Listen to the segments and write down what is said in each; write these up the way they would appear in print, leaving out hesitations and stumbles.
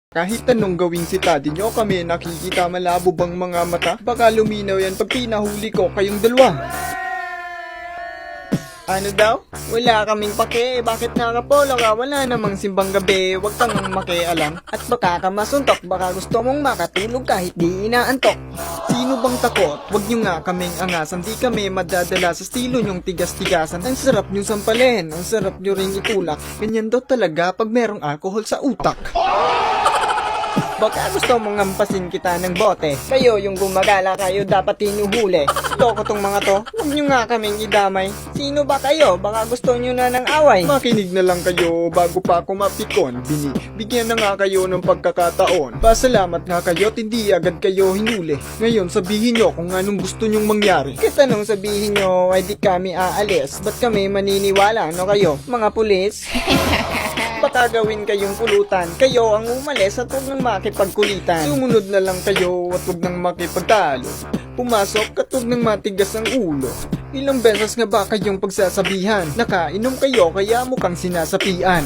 Kahit anong gawing sitadin nyo kami, nakikita malabo bang mga mata? Baka luminaw yan pag pinahuli ko kayong dalawa. Ano daw? Wala kaming pake. Bakit nakapolo ka? Wala namang simbang gabi. Huwag kang makialam. At baka ka masuntok. Baka gusto mong makatulog kahit di inaantok. Sino bang takot? Huwag nyo nga kaming angasan. Di kami madadala sa estilo nyong tigas-tigasan. Ang sarap nyo sampalin. Ang sarap nyo ring itulak. Ganyan daw talaga pag merong alcohol sa utak. Baka gusto mong ngampasin kita ng bote. Kayo yung gumagala, kayo dapat hinuhuli. Gusto ko tong mga to, huwag nyo nga kaming idamay. Sino ba kayo? Baka gusto nyo na ng away. Makinig na lang kayo bago pa ako mapikon. Bigyan na nga kayo ng pagkakataon. Pasalamat nga kayo at hindi agad kayo hinuli. Ngayon sabihin nyo kung anong gusto nyong mangyari. Kahit anong sabihin nyo ay di kami aalis. Ba't kami maniniwala? Ano kayo? Mga pulis? Baka gawin kayong pulutan. Kayo ang umalis at huwag nang makipagkulitan. Sumunod na lang kayo at huwag nang makipagtalo. Pumasok at huwag nang matigas ang ulo. Ilang beses nga ba kayong pagsasabihan? Nakainom kayo kaya mukhang sinasapian.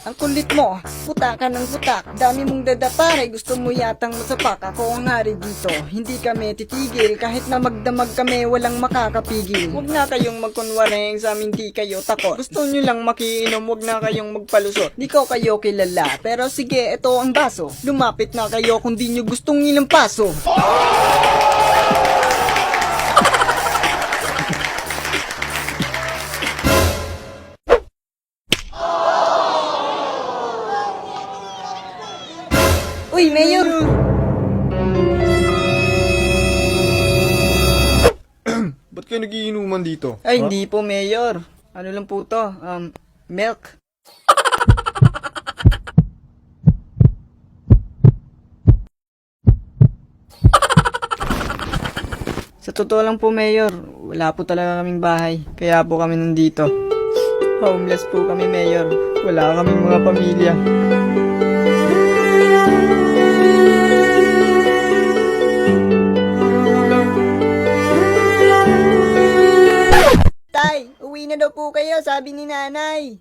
Ang kulit mo, puta ka ng putak. Dami mong dadapare, gusto mo yatang masapak. Ako ang hari dito, hindi kami titigil. Kahit na magdamag kami, walang makakapigil. Huwag na kayong magkunwaring sa amin, di kayo takot. Gusto nyo lang makiinom, huwag na kayong magpalusot. Di ko kayo kilala, pero sige, ito ang baso. Lumapit na kayo kung di nyo gustong ilang paso. Uy, Mayor! Ba't kayo nagiinuman dito? Ay, hindi po, Mayor. Ano lang po to? Milk. Sa totoo lang po, Mayor, wala po talaga kaming bahay. Kaya po kami nandito. Homeless po kami, Mayor. Wala kaming mga pamilya. Tay, uwi na daw po kayo, sabi ni nanay.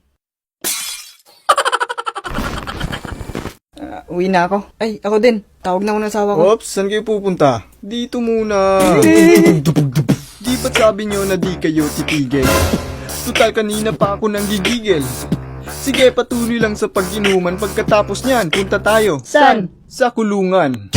Uwi na ako. Ay, ako din. Tawag na ako ng asawa ko. Ops, saan kayo pupunta? Dito muna. Di ba't sabi nyo na di kayo titigil? Tutal kanina pa ako nang gigigil. Sige, patuloy lang sa pag-inuman. Pagkatapos niyan, punta tayo. Saan? Sa kulungan.